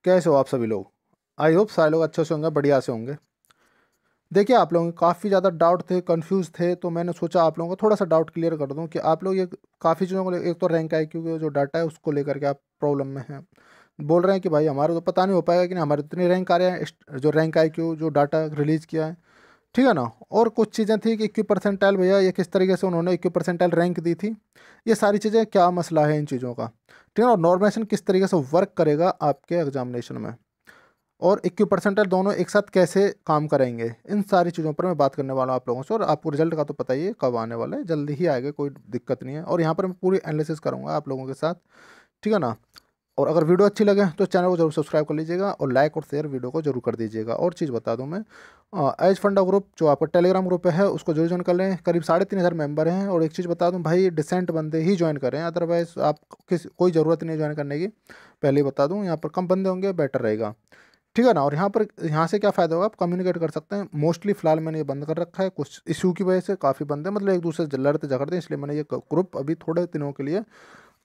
कैसे हो आप सभी लोग। आई होप सारे लोग अच्छे से होंगे, बढ़िया से होंगे। देखिए, आप लोगों के काफ़ी ज़्यादा डाउट थे, कंफ्यूज थे, तो मैंने सोचा आप लोगों को थोड़ा सा डाउट क्लियर कर दूं कि आप लोग ये काफ़ी चीज़ों को एक तो रैंक आईक्यू के जो डाटा है उसको लेकर के आप प्रॉब्लम में हैं। बोल रहे हैं कि भाई हमारा तो पता नहीं हो पाएगा कि नहीं, हमारे इतने रैंक आ रहे हैं जो रैंक आईक्यू जो डाटा रिलीज़ किया है। ठीक है ना। और कुछ चीज़ें थी कि इक्वी परसेंटाइल भैया ये किस तरीके से उन्होंने इक्वी परसेंटाइल रैंक दी थी। ये सारी चीज़ें क्या मसला है इन चीज़ों का। ठीक है ना। और नॉर्मेशन किस तरीके से वर्क करेगा आपके एग्जामिनेशन में, और इक्वी परसेंटाइल दोनों एक साथ कैसे काम करेंगे, इन सारी चीज़ों पर मैं बात करने वाला हूँ आप लोगों से। और आपको रिजल्ट का तो पता ही है कब आने वाला है, जल्दी ही आएगा, कोई दिक्कत नहीं है। और यहाँ पर मैं पूरी एनालिसिस करूँगा आप लोगों के साथ। ठीक है ना। और अगर वीडियो अच्छी लगे तो चैनल को जरूर सब्सक्राइब कर लीजिएगा और लाइक और शेयर वीडियो को जरूर कर दीजिएगा। और चीज़ बता दूं मैं, एज फंडा ग्रुप जो आपका टेलीग्राम ग्रुप है उसको जरूर ज्वाइन कर लें। करीब 3,500 मेंबर हैं। और एक चीज़ बता दूं भाई, डिसेंट बंदे ही ज्वाइन करें, अदरवाइज आप कोई ज़रूरत नहीं ज्वाइन करने की। पहले ही बता दूं, यहाँ पर कम बंदे होंगे बेटर रहेगा। ठीक है ना। और यहाँ से क्या फ़ायदा होगा, आप कम्युनिकेट कर सकते हैं। मोस्टली फिलहाल मैंने ये बंद कर रखा है, कुछ इशू की वजह से काफ़ी बंदे मतलब एक दूसरे से लड़ते झगड़ते हैं, इसलिए मैंने ये ग्रुप अभी थोड़े दिनों के लिए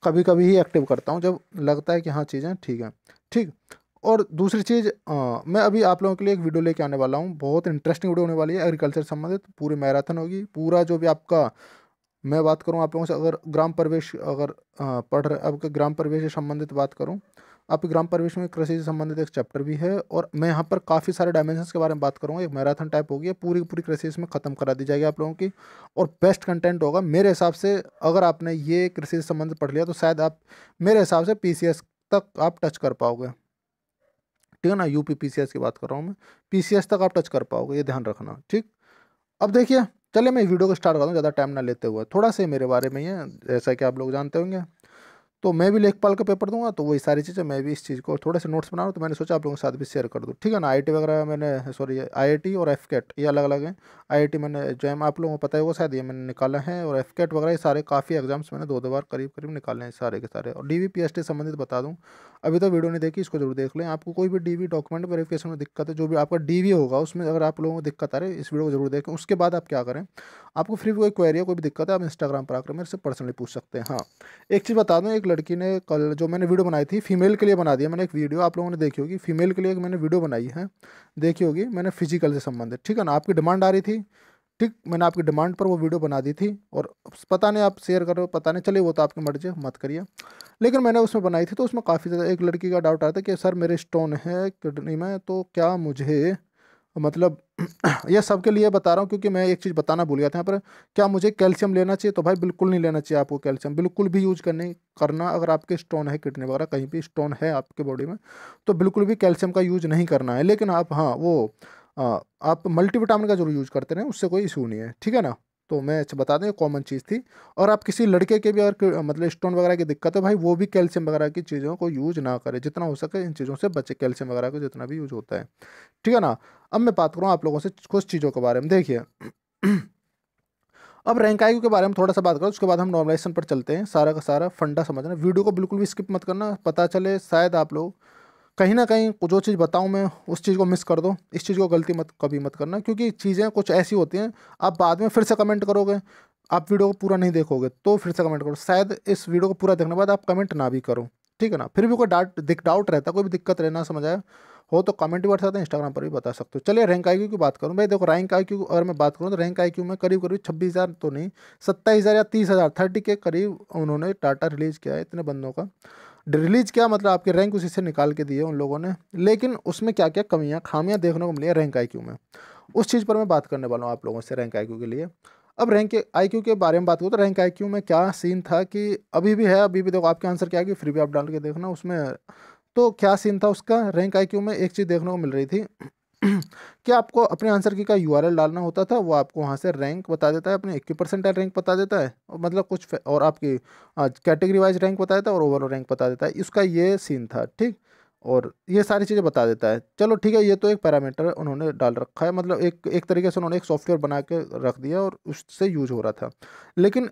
कभी कभी ही एक्टिव करता हूँ, जब लगता है कि हाँ चीज़ें ठीक हैं। ठीक। और दूसरी चीज़, मैं अभी आप लोगों के लिए एक वीडियो लेके आने वाला हूँ, बहुत इंटरेस्टिंग वीडियो होने वाली है एग्रीकल्चर से संबंधित। पूरी मैराथन होगी, पूरा जो भी आपका, मैं बात करूँ आप लोगों से, अगर ग्राम परिवेश अगर पढ़ रहे, आपके ग्राम परिवेश से संबंधित बात करूँ, आपके ग्राम परिवेश में कृषि से संबंधित एक चैप्टर भी है। और मैं यहाँ पर काफ़ी सारे डायमेंशंस के बारे में बात करूँगा। एक मैराथन टाइप होगी, पूरी पूरी कृषि इसमें ख़त्म करा दी जाएगी आप लोगों की। और बेस्ट कंटेंट होगा मेरे हिसाब से। अगर आपने ये कृषि से संबंधित पढ़ लिया तो शायद आप, मेरे हिसाब से पीसीएस तक आप टच कर पाओगे। ठीक है ना। यूपी पीसीएस की बात कर रहा हूँ मैं, पीसीएस तक आप टच कर पाओगे, ये ध्यान रखना। ठीक। अब देखिए, चलिए मैं वीडियो को स्टार्ट करता हूँ ज़्यादा टाइम ना लेते हुए। थोड़ा सा ही मेरे बारे में ही है, जैसा कि आप लोग जानते होंगे। तो मैं भी लेखपाल का पेपर दूंगा, तो वही सारी चीज़ें, मैं भी इस चीज़ को थोड़े से नोट्स बना रहा हूँ, तो मैंने सोचा आप लोगों के साथ भी शेयर कर दूँ। ठीक है ना। आईआईटी वगैरह मैंने, सॉरी, आईआईटी और एफकेट ये अलग अलग हैं। आईआईटी मैंने जैम आप लोगों को पता है वो शायद, ये मैंने निकाला है। और एफकेट वगैरह ये सारे काफ़ी एग्जाम्स मैंने दो दो बार करीब करीब निकाले हैं सारे के सारे। और डीवीपीएसटी संबंधित बता दूँ, अभी तो वीडियो नहीं देखी, इसको जरूर देख लें। आपको कोई भी डीवी डॉक्यूमेंट वेरिफिकेशन में दिक्कत है, जो भी आपका डीवी होगा उसमें अगर आप लोगों को दिक्कत आ रही है, इस वीडियो को जरूर देखें। उसके बाद आप क्या करें, आपको फ्री कोई क्वेरी है, कोई भी दिक्कत है, आप इंस्टाग्राम पर आकर मेरे से पर्सनली पूछ सकते हैं। हाँ, एक चीज़ बता दूं, एक लड़की ने कल जो मैंने वीडियो बनाई थी, फीमेल के लिए बना दिया मैंने एक वीडियो, आप लोगों ने देखी होगी। फीमेल के लिए एक मैंने वीडियो बनाई है, देखी होगी मैंने, फिजिकल से संबंधित। ठीक है ना। आपकी डिमांड आ रही थी, ठीक, मैंने आपकी डिमांड पर वो वीडियो बना दी थी। और पता नहीं आप शेयर करो, पता नहीं, चलिए वो तो आपकी मर्जी है, मत करिए। लेकिन मैंने उसमें बनाई थी, तो उसमें काफ़ी ज़्यादा एक लड़की का डाउट आया था कि सर मेरे स्टोन है किडनी में, तो क्या मुझे, मतलब ये सबके लिए बता रहा हूँ क्योंकि मैं एक चीज़ बताना भूल गया था यहाँ पर, क्या मुझे कैल्शियम लेना चाहिए। तो भाई बिल्कुल नहीं लेना चाहिए आपको कैल्शियम, बिल्कुल भी यूज करना। अगर आपके स्टोन है किडनी वगैरह, कहीं भी स्टोन है आपके बॉडी में, तो बिल्कुल भी कैल्शियम का यूज नहीं करना है। लेकिन आप, हाँ वो, आप मल्टीविटामिन का जरूर यूज करते रहें, उससे कोई इशू नहीं है। ठीक है ना। तो मैं अच्छा बता दें, कॉमन चीज़ थी। और आप किसी लड़के के भी अगर मतलब स्टोन वगैरह की दिक्कत है भाई, वो भी कैल्शियम वगैरह की चीज़ों को यूज ना करे, जितना हो सके इन चीज़ों से बचे, कैल्शियम वगैरह को जितना भी यूज होता है। ठीक है ना। अब मैं बात करूँ आप लोगों से कुछ चीज़ों के बारे में। देखिए अब रैंक आईक्यू के बारे में थोड़ा सा बात करो, उसके बाद हम नॉर्मलाइजेशन पर चलते हैं। सारा का सारा फंडा समझना, वीडियो को बिल्कुल भी स्किप मत करना, पता चले शायद आप लोग कहीं ना कहीं जो चीज़ बताऊं मैं उस चीज़ को मिस कर दो। इस चीज़ को गलती मत कभी मत करना, क्योंकि चीज़ें कुछ ऐसी होती हैं, आप बाद में फिर से कमेंट करोगे, आप वीडियो को पूरा नहीं देखोगे तो फिर से कमेंट करो, शायद इस वीडियो को पूरा देखने के बाद आप कमेंट ना भी करो। ठीक है ना। फिर भी कोई डाउट रहता, कोई भी दिक्कत रहना समझ आया हो तो कमेंट भी कर सकते हैं, इंस्टाग्राम पर भी बता सकते हो। चलिए रैंक आईक्यू की बात करूँ भाई, देखो रैंक आईक्यू अगर मैं बात करूँ तो रैंक आईक्यू में करीब करीब 26,000 तो नहीं, 27,000 या 30,000, 30 के करीब उन्होंने डाटा रिलीज किया है, इतने बंदों का रिलीज किया, मतलब आपके रैंक उसी से निकाल के दिए उन लोगों ने। लेकिन उसमें क्या क्या कमियां खामियां देखने को मिली है रैंक आईक्यू में, उस चीज़ पर मैं बात करने वाला हूँ आप लोगों से रैंक आईक्यू के लिए। अब रैंक आईक्यू के बारे में बात करूँ तो रैंक आईक्यू में क्या सीन था कि अभी भी है, अभी भी देखो आपके आंसर क्या है कि फ्री भी आप डाल के देखना उसमें। तो क्या सीन था उसका, रैंक आईक्यू में एक चीज़ देखने को मिल रही थी कि आपको अपने आंसर की का यूआरएल डालना होता था, वो आपको वहाँ से रैंक बता देता है, अपने 21% रैंक बता देता है, और मतलब कुछ और आपकी कैटेगरी वाइज रैंक बता देता है और ओवरऑल रैंक बता देता है, इसका ये सीन था। ठीक। और ये सारी चीज़ें बता देता है। चलो ठीक है, ये तो एक पैरामीटर उन्होंने डाल रखा है, मतलब एक एक तरीके से उन्होंने एक सॉफ्टवेयर बना के रख दिया और उससे यूज हो रहा था। लेकिन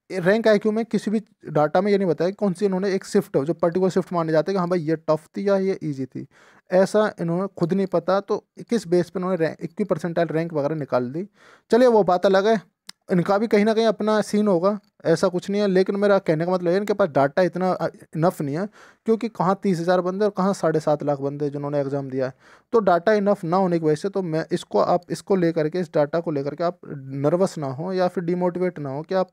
रैंक आईक्यू में किसी भी डाटा में ये नहीं बताया कि कौन सी इन्होंने एक शिफ्ट जो पर्टिकुलर शिफ्ट माने जाते हैं कि हाँ भाई ये टफ थी या ये इजी थी, ऐसा इन्होंने खुद नहीं पता। तो किस बेस पे इन्होंने 21% रैंक वगैरह निकाल दी, चलिए वो बात अलग है, इनका भी कहीं ना कहीं अपना सीन होगा, ऐसा कुछ नहीं है, लेकिन मेरा कहने का मतलब है इनके पास डाटा इतना इनफ नहीं है, क्योंकि कहाँ 30,000 बंदे और कहाँ 7.5 लाख बंदे जिन्होंने एग्ज़ाम दिया है। तो डाटा इनफ ना होने की वजह से तो मैं इसको, आप इसको लेकर के, इस डाटा को लेकर के आप नर्वस ना हो या फिर डिमोटिवेट ना हो कि आप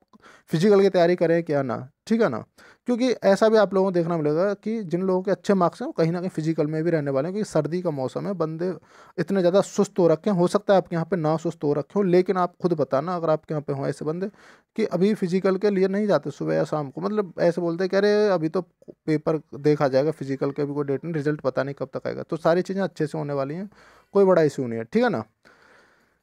फिजिकल की तैयारी करें क्या ना, ठीक है ना। क्योंकि ऐसा भी आप लोगों को देखना मिलेगा कि जिन लोगों के अच्छे मार्क्स हैं वो कहीं ना कहीं फिजिकल में भी रहने वाले हैं, क्योंकि सर्दी का मौसम है, बंदे इतने ज़्यादा सुस्त हो रखे हैं। हो सकता है आपके यहाँ पे ना सुस्त हो रखे हो, लेकिन आप खुद बताना अगर आपके यहाँ पे हो ऐसे बंदे कि अभी फिजिकल के लिए नहीं जाते सुबह या शाम को, मतलब ऐसे बोलते कह रहे अभी तो पेपर देखा जाएगा, फिजिकल के भी कोई डेट नहीं, रिजल्ट पता नहीं कब तक आएगा। तो सारी चीज़ें अच्छे से होने वाली हैं, कोई बड़ा इशू नहीं है, ठीक है ना।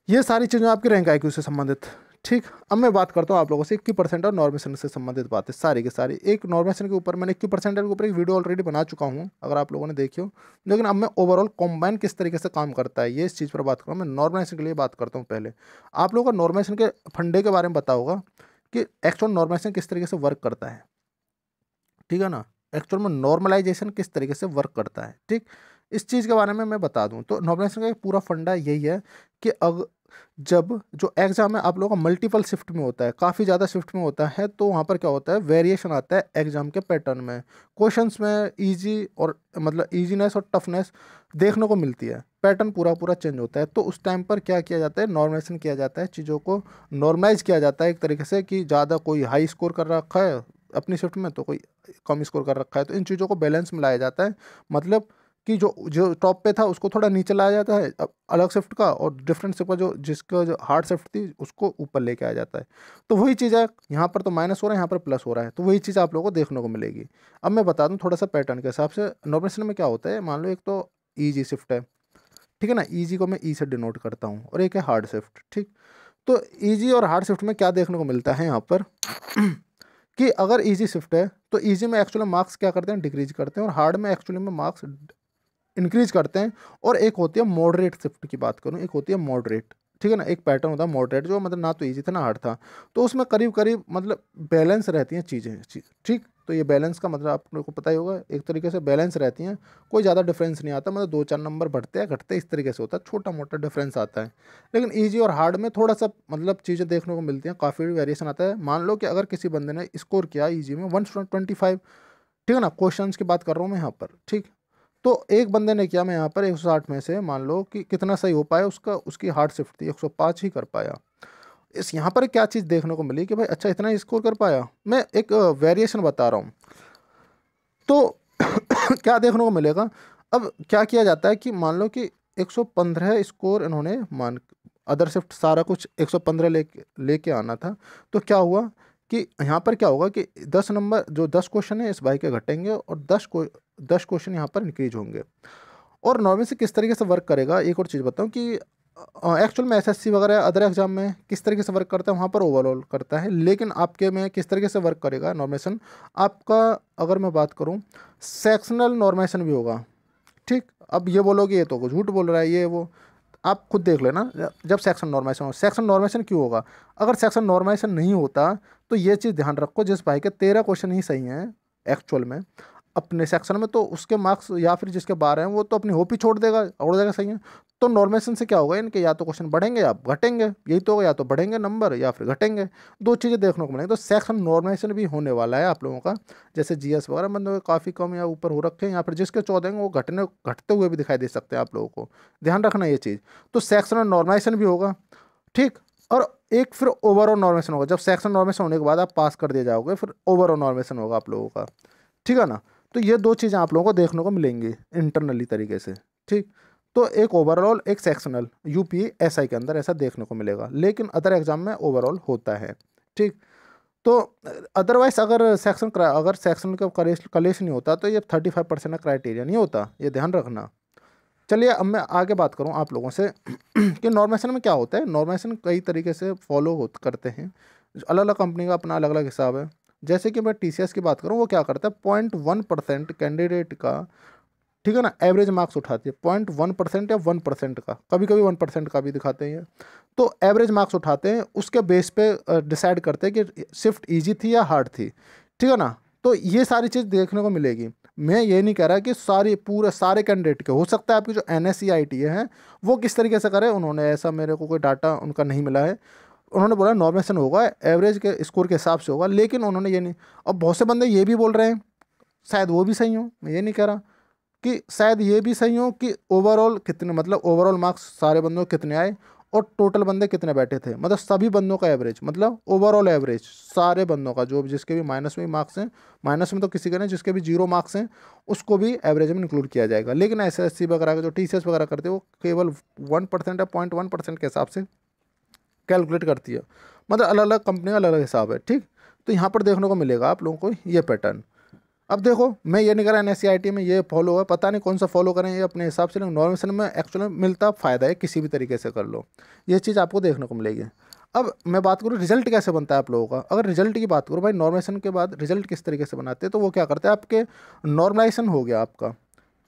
ये सारी चीज़ें आपकी रैंक आईक्यू से संबंधित। ठीक, अब मैं बात करता हूँ आप लोगों से 21% और नॉर्मेशन से संबंधित बातें सारी की सारी। एक नॉर्मेशन के ऊपर मैंने 21% के ऊपर एक वीडियो ऑलरेडी बना चुका हूँ, अगर आप लोगों ने देखी हो। लेकिन अब मैं ओवरऑल कॉम्बाइन किस तरीके से काम करता है ये इस चीज़ पर बात करूँ। मैं नॉर्मेशन के लिए बात करता हूँ। पहले आप लोगों को नॉर्मेशन के फंडे के बारे में पता होगा कि एक्चुअल नॉर्मेशन किस तरीके से वर्क करता है, ठीक है ना। एक्चुअल में नॉर्मलाइजेशन किस तरीके से वर्क करता है, ठीक, इस चीज़ के बारे में मैं बता दूं। तो नॉर्मलाइजेशन का एक पूरा फंडा यही है कि जब जो एग्जाम है आप लोगों का मल्टीपल शिफ्ट में होता है, काफ़ी ज़्यादा शिफ्ट में होता है, तो वहाँ पर क्या होता है, वेरिएशन आता है एग्जाम के पैटर्न में, क्वेश्चंस में इजी और मतलब इजीनेस और टफनेस देखने को मिलती है, पैटर्न पूरा पूरा चेंज होता है। तो उस टाइम पर क्या किया जाता है, नॉर्मलाइजेशन किया जाता है, चीज़ों को नॉर्मलाइज किया जाता है एक तरीके से, कि ज़्यादा कोई हाई स्कोर कर रखा है अपनी शिफ्ट में तो कोई कम स्कोर कर रखा है, तो इन चीज़ों को बैलेंस में लाया जाता है। मतलब कि जो जो टॉप पे था उसको थोड़ा नीचे लाया जाता है अलग शिफ्ट का, और डिफरेंट शिफ्ट का जो जिसका जो हार्ड शिफ्ट थी उसको ऊपर लेके आया जाता है। तो वही चीज़ है, यहाँ पर तो माइनस हो रहा है, यहाँ पर प्लस हो रहा है, तो वही चीज़ आप लोगों को देखने को मिलेगी। अब मैं बता दूँ थोड़ा सा पैटर्न के हिसाब से नॉर्मलाइजेशन में क्या होता है। मान लो एक तो ईजी शिफ्ट है, ठीक है ना, ईजी को मैं ई से डिनोट करता हूँ, और एक है हार्ड शिफ्ट, ठीक। तो ईजी और हार्ड शिफ्ट में क्या देखने को मिलता है यहाँ पर कि अगर इजी शिफ्ट है तो इजी में एक्चुअली मार्क्स क्या करते हैं, डिक्रीज करते हैं, और हार्ड में एक्चुअली में मार्क्स इंक्रीज करते हैं। और एक होती है मॉडरेट शिफ्ट की बात करूँ, एक होती है मॉडरेट, ठीक है ना। एक पैटर्न होता है मॉडरेट जो मतलब ना तो इजी था ना हार्ड था, तो उसमें करीब करीब मतलब बैलेंस रहती हैं चीज़ें, ठीक। तो ये बैलेंस का मतलब आपको को पता ही होगा, एक तरीके से बैलेंस रहती हैं, कोई ज़्यादा डिफरेंस नहीं आता, मतलब 2-4 नंबर बढ़ते हैं घटते इस तरीके से होता है, छोटा मोटा डिफरेंस आता है। लेकिन ईजी और हार्ड में थोड़ा सा मतलब चीज़ें देखने को मिलती हैं, काफ़ी वेरिएशन आता है। मान लो कि अगर किसी बंदे ने स्कोर किया ईजी में 125, ठीक है ना, क्वेश्चंस की बात कर रहा हूँ मैं यहाँ पर, ठीक। तो एक बंदे ने किया, मैं यहाँ पर 160 में से मान लो कि कितना सही हो पाया उसका, उसकी हार्ड शिफ्ट थी 105 ही कर पाया। इस यहाँ पर क्या चीज़ देखने को मिली कि भाई अच्छा इतना स्कोर कर पाया। मैं एक वेरिएशन बता रहा हूँ, तो क्या देखने को मिलेगा। अब क्या किया जाता है कि मान लो कि 115 स्कोर इन्होंने मान, अदर शिफ्ट सारा कुछ 115 लेके आना था। तो क्या हुआ कि यहाँ पर क्या होगा कि 10 नंबर जो 10 क्वेश्चन है इस भाई के घटेंगे, और 10 क्वेश्चन यहाँ पर इंक्रीज होंगे। और नॉर्मल से किस तरीके से वर्क करेगा, एक और चीज़ बताऊँ कि एक्चुअल में एसएससी वगैरह अदर एग्जाम में किस तरीके से वर्क करता है, वहाँ पर ओवरऑल करता है, लेकिन आपके में किस तरीके से वर्क करेगा नॉर्मेशन आपका, अगर मैं बात करूँ सेक्शनल नॉर्मेशन भी होगा, ठीक। अब ये बोलोगे ये तो झूठ बोल रहा है ये वो, आप खुद देख लेना। जब सेक्शन नॉर्मेशन हो, सेक्शन नॉर्मेशन क्यों होगा, अगर सेक्शन नॉर्मेशन नहीं होता तो ये चीज़ ध्यान रखो, जिस भाई के 13 क्वेश्चन ही सही हैं एक्चुअल में अपने सेक्शन में, तो उसके मार्क्स या फिर जिसके 12 हैं वो तो अपनी होप ही छोड़ देगा, उड़ जाएगा, सही है। तो नॉर्मेशन से क्या होगा, इनके या तो क्वेश्चन बढ़ेंगे या घटेंगे, यही तो होगा, या तो बढ़ेंगे नंबर या फिर घटेंगे, दो चीज़ें देखने को मिलेंगी। तो सेक्शन नॉर्मेशन भी होने वाला है आप लोगों का, जैसे जीएस वगैरह बंदों के काफ़ी कम या ऊपर हो रखे हैं, या फिर जिसके 14 हैं वो घटते हुए भी दिखाई दे सकते हैं आप लोगों को, ध्यान रखना ये चीज़। तो सेक्शनल नॉर्मेशन भी होगा, ठीक। और एक फिर ओवरऑल नॉर्मेशन होगा, जब सेक्शन नॉर्मेशन होने के बाद आप पास कर दिए जाओगे, फिर ओवरऑल नॉर्मेशन होगा आप लोगों का, ठीक है ना। तो ये दो चीज़ें आप लोगों को देखने को मिलेंगी इंटरनली तरीके से, ठीक। तो एक ओवरऑल एक सेक्शनल यूपीएसआई के अंदर ऐसा देखने को मिलेगा, लेकिन अदर एग्जाम में ओवरऑल होता है, ठीक। तो अदरवाइज अगर सेक्शन का कलेश नहीं होता तो ये 35% का क्राइटेरिया नहीं होता, ये ध्यान रखना। चलिए अब मैं आगे बात करूं आप लोगों से कि नॉर्मेशन में क्या होता है। नॉर्मेशन कई तरीके से फॉलो करते हैं, अलग अलग कंपनी का अपना अलग अलग हिसाब है। जैसे कि मैं टीसीएस की बात करूं, वो क्या करता है 0.1% कैंडिडेट का, ठीक है ना, एवरेज मार्क्स उठाती है 0.1% या 1% का, कभी कभी 1% का भी दिखाते हैं। तो एवरेज मार्क्स उठाते हैं, उसके बेस पे डिसाइड करते हैं कि शिफ्ट ईजी थी या हार्ड थी, ठीक है ना। तो ये सारी चीज़ देखने को मिलेगी। मैं ये नहीं कह रहा कि सारे कैंडिडेट के, हो सकता है आपकी जो NSEIT है वो किस तरीके से करे, उन्होंने ऐसा मेरे को कोई डाटा उनका नहीं मिला है, उन्होंने बोला नॉर्मेशन होगा एवरेज के स्कोर के हिसाब से होगा, लेकिन उन्होंने ये नहीं। अब बहुत से बंदे ये भी बोल रहे हैं, शायद वो भी सही हो, मैं ये नहीं कह रहा कि शायद ये भी सही हो कि ओवरऑल कितने, मतलब ओवरऑल मार्क्स सारे बंदों के कितने आए और टोटल बंदे कितने बैठे थे, मतलब सभी बंदों का एवरेज, मतलब ओवरऑल एवरेज सारे बंदों का, जो जिसके भी माइनस में मार्क्स हैं, माइनस में तो किसी के नहीं, जिसके भी 0 मार्क्स हैं उसको भी एवरेज में इंक्लूड किया जाएगा। लेकिन SSC वगैरह के जो TCS वगैरह करते हैं वो केवल 1% या 0.1% के हिसाब से कैलकुलेट करती है, मतलब अलग अलग कंपनी का अलग अलग हिसाब है, ठीक। तो यहाँ पर देखने को मिलेगा आप लोगों को ये पैटर्न। अब देखो मैं ये नहीं कर रहा NSCIT में ये फॉलो है, पता नहीं कौन सा फॉलो करें ये अपने हिसाब से, लेकिन नॉर्मेशन में एक्चुअली मिलता फ़ायदा है, किसी भी तरीके से कर लो, ये चीज़ आपको देखने को मिलेगी। अब मैं बात करूँ रिजल्ट कैसे बनता है आप लोगों का। अगर रिजल्ट की बात करूँ भाई, नॉर्मेशन के बाद रिजल्ट किस तरीके से बनाते हैं, तो वो क्या करते हैं, आपके नॉर्मलाइजेशन हो गया आपका,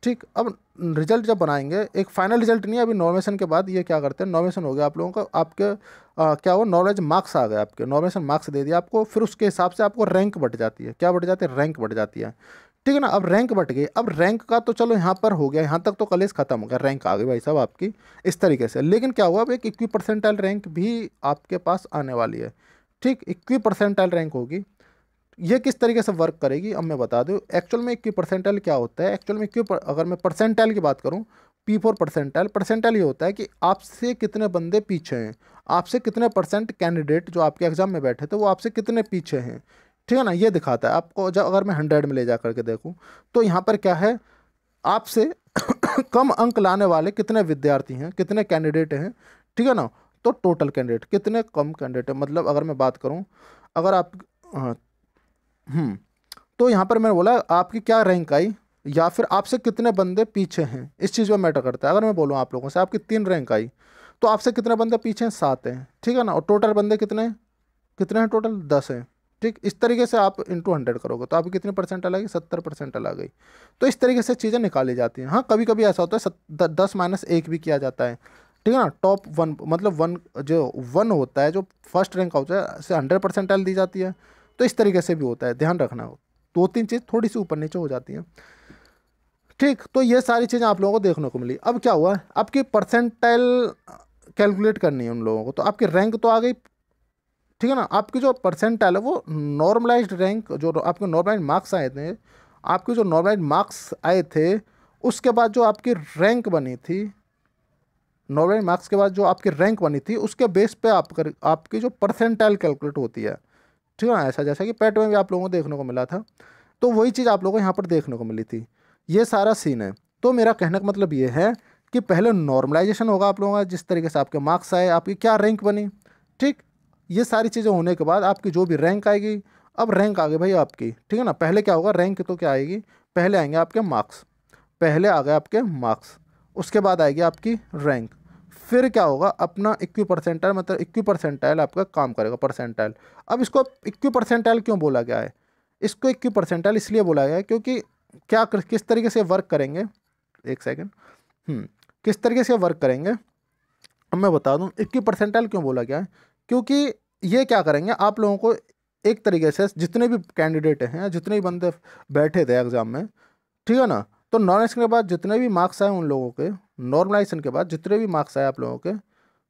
ठीक। अब रिजल्ट जब बनाएंगे, एक फाइनल रिजल्ट नहीं है अभी, नॉर्मेशन के बाद ये क्या करते हैं, नॉर्मेशन हो गया आप लोगों का, आपके क्या हुआ, नॉलेज मार्क्स आ गए आपके, नॉर्मेशन मार्क्स दे दिया आपको, फिर उसके हिसाब से आपको रैंक बढ़ जाती है, क्या बढ़ जाती है, रैंक बढ़ जाती है, ठीक है ना। अब रैंक बढ़ गई, अब रैंक का तो चलो यहाँ पर हो गया, यहाँ तक तो कॉलेज खत्म हो गया, रैंक आ गई भाई साहब आपकी इस तरीके से। लेकिन क्या हुआ, अब एक 21 परसेंटाइल रैंक भी आपके पास आने वाली है, ठीक। 21 परसेंटाइल रैंक होगी, ये किस तरीके से वर्क करेगी अब मैं बता दूं। एक्चुअल में 21 परसेंटाइल क्या होता है, एक्चुअल में अगर मैं परसेंटाइल की बात करूं, P4 परसेंटाइल, परसेंटाइल ये होता है कि आपसे कितने बंदे पीछे हैं, आपसे कितने परसेंट कैंडिडेट जो आपके एग्जाम में बैठे थे वो आपसे कितने पीछे हैं, ठीक है ना। ये दिखाता है आपको, जब अगर मैं 100 में ले जा करके देखूँ तो यहाँ पर क्या है, आपसे कम अंक लाने वाले कितने विद्यार्थी हैं, कितने कैंडिडेट हैं, ठीक है ना। तो टोटल कैंडिडेट कितने कम कैंडिडेट है, मतलब अगर मैं बात करूँ, अगर आप हाँ, हम्म, तो यहाँ पर मैंने बोला आपकी क्या रैंक आई, या फिर आपसे कितने बंदे पीछे हैं, इस चीज़ में मैटर करता है। अगर मैं बोलूँ आप लोगों से आपकी 3 रैंक आई, तो आपसे कितने बंदे पीछे हैं, 7 हैं, ठीक है ना। और टोटल बंदे कितने हैं, कितने हैं टोटल, 10 हैं, ठीक। इस तरीके से आप इंटू 100 करोगे तो आपकी कितनी परसेंट आ गई, 70% आ गई। तो इस तरीके से चीज़ें निकाली जाती हैं। हाँ कभी कभी ऐसा होता है 10-1 भी किया जाता है, ठीक है ना। टॉप 1 मतलब 1 जो 1 होता है, जो फर्स्ट रैंक होता है उसे 100% दी जाती है। तो इस तरीके से भी होता है, ध्यान रखना, 2-3 चीज़ थोड़ी सी ऊपर नीचे हो जाती हैं, ठीक। तो ये सारी चीज़ें आप लोगों को देखने को मिली। अब क्या हुआ, आपकी परसेंटाइल कैलकुलेट करनी है उन लोगों को, तो आपकी रैंक तो आ गई, ठीक है ना। आपकी जो परसेंटाइल है वो नॉर्मलाइज्ड रैंक, जो आपके नॉर्मलाइज्ड मार्क्स आए थे, आपके जो नॉर्मलाइज्ड मार्क्स आए थे उसके बाद जो आपकी रैंक बनी थी, नॉर्मलाइज्ड मार्क्स के बाद जो आपकी रैंक बनी थी उसके बेस पे आपकी जो परसेंटाइल कैलकुलेट होती है, ठीक है ना। ऐसा जैसा कि पैट में भी आप लोगों को देखने को मिला था, तो वही चीज़ आप लोगों को यहाँ पर देखने को मिली थी, ये सारा सीन है। तो मेरा कहने का मतलब ये है कि पहले नॉर्मलाइजेशन होगा आप लोगों का, जिस तरीके से आपके मार्क्स आए, आपकी क्या रैंक बनी, ठीक। ये सारी चीज़ें होने के बाद आपकी जो भी रैंक आएगी, अब रैंक आ गई भाई आपकी, ठीक है ना। पहले क्या होगा, रैंक तो क्या आएगी, पहले आएंगे आपके मार्क्स, पहले आ गए आपके मार्क्स, उसके बाद आएगी आपकी रैंक, फिर क्या होगा अपना 21 परसेंटाइल, मतलब 21 परसेंटाइल आपका काम करेगा, परसेंटाइल। अब इसको 21 परसेंटाइल क्यों बोला गया है, इसको 21 परसेंटाइल इसलिए बोला गया है क्योंकि किस तरीके से वर्क करेंगे, एक सेकेंड, किस तरीके से वर्क करेंगे अब मैं बता दूं। 21 परसेंटाइल क्यों बोला गया है, क्योंकि ये क्या करेंगे आप लोगों को एक तरीके से, जितने भी कैंडिडेट हैं, जितने भी बंदे बैठे थे एग्जाम में, ठीक है ना, तो नॉर्मलाइजेशन के बाद जितने भी मार्क्स आए उन लोगों के, नॉर्मलाइजेशन के बाद जितने भी मार्क्स आए आप लोगों के,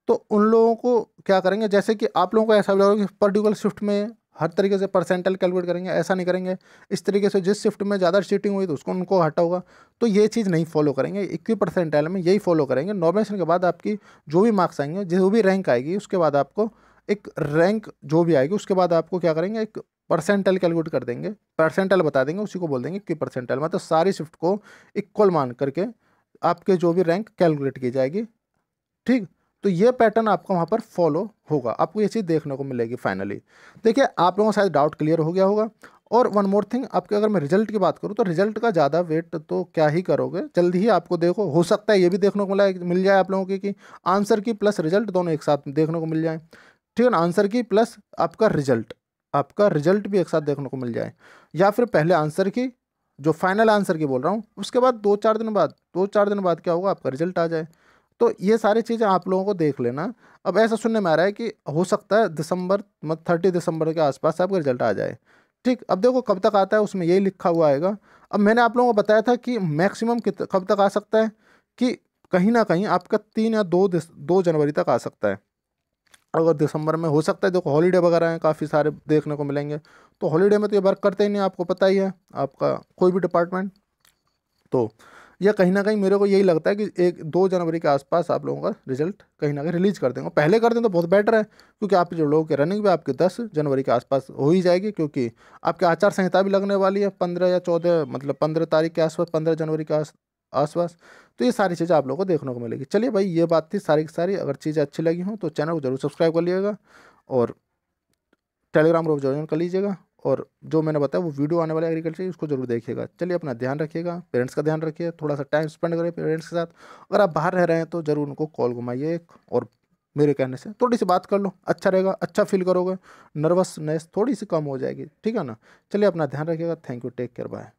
तो उन लोगों को क्या करेंगे, जैसे कि आप लोगों को ऐसा लगेगा कि पर्टिकुलर शिफ्ट में हर तरीके से परसेंटाइल कैलकुलेट करेंगे, ऐसा नहीं करेंगे। इस तरीके से जिस शिफ्ट में ज़्यादा चीटिंग हुई तो उसको उनको हटा होगा, तो ये चीज़ नहीं फॉलो करेंगे। 21 परसेंटाइल में यही फॉलो करेंगे, नॉर्मलाइजेशन के बाद आपकी जो भी मार्क्स आएंगे, जो भी रैंक आएगी, उसके बाद आपको एक रैंक जो भी आएगी उसके बाद आपको क्या करेंगे, एक परसेंटाइल कैलकुलेट कर देंगे, परसेंटाइल बता देंगे, उसी को बोल देंगे कि परसेंटाइल, मतलब सारी शिफ्ट को इक्वल मान करके आपके जो भी रैंक कैलकुलेट की जाएगी, ठीक। तो ये पैटर्न आपको वहाँ पर फॉलो होगा, आपको ये चीज़ देखने को मिलेगी फाइनली। देखिए आप लोगों को शायद डाउट क्लियर हो गया होगा। और वन मोर थिंग, आपके अगर मैं रिजल्ट की बात करूँ तो रिजल्ट का ज़्यादा वेट तो क्या ही करोगे, जल्दी ही आपको देखो, हो सकता है ये भी देखने को मिल जाए आप लोगों की कि आंसर की प्लस रिजल्ट दोनों एक साथ देखने को मिल जाए, ठीक है ना। आंसर की प्लस आपका रिजल्ट भी एक साथ देखने को मिल जाए, या फिर पहले आंसर की, जो फाइनल आंसर की बोल रहा हूँ, उसके बाद 2-4 दिन बाद क्या होगा, आपका रिजल्ट आ जाए। तो ये सारी चीज़ें आप लोगों को देख लेना। अब ऐसा सुनने में आ रहा है कि हो सकता है दिसंबर, मतलब 30 दिसंबर के आसपास आपका रिजल्ट आ जाए, ठीक। अब देखो कब तक आता है, उसमें यही लिखा हुआ आएगा। अब मैंने आप लोगों को बताया था कि मैक्सिमम कब तक आ सकता है, कि कहीं ना कहीं आपका 3 या 2 जनवरी तक आ सकता है, अगर दिसंबर में हो सकता है, देखो हॉलीडे वगैरह हैं काफ़ी सारे देखने को मिलेंगे, तो हॉलीडे में तो ये वर्क करते ही नहीं, आपको पता ही है, आपका कोई भी डिपार्टमेंट। तो ये कहीं ना कहीं मेरे को यही लगता है कि 1-2 जनवरी के आसपास आप लोगों का रिजल्ट कहीं ना कहीं रिलीज कर देंगे। पहले कर दें तो बहुत बेटर है, क्योंकि आप जो लोगों की रनिंग भी आपके 10 जनवरी के आसपास हो ही जाएगी, क्योंकि आपकी आचार संहिता भी लगने वाली है 15 या 14, मतलब 15 तारीख के आसपास, 15 जनवरी के आसपास। तो ये सारी चीज़ें आप लोगों को देखने को मिलेगी। चलिए भाई, ये बात थी सारी की सारी। अगर चीज़ें अच्छी लगी हों तो चैनल को जरूर सब्सक्राइब कर लीजिएगा, और टेलीग्राम ग्रुप ज्वाइन कर लीजिएगा, और जो मैंने बताया वो वीडियो आने वाला एग्रीकल्चर उसको जरूर देखिएगा। चलिए, अपना ध्यान रखिएगा, पेरेंट्स का ध्यान रखिए, थोड़ा सा टाइम स्पेंड करें पेरेंट्स के साथ। अगर आप बाहर रह रहे हैं तो जरूर उनको कॉल घुमाइए एक, और मेरे कहने से थोड़ी सी बात कर लो, अच्छा रहेगा, अच्छा फील करोगे, नर्वसनेस थोड़ी सी कम हो जाएगी, ठीक है ना। चलिए, अपना ध्यान रखिएगा। Thank you, take care, bye.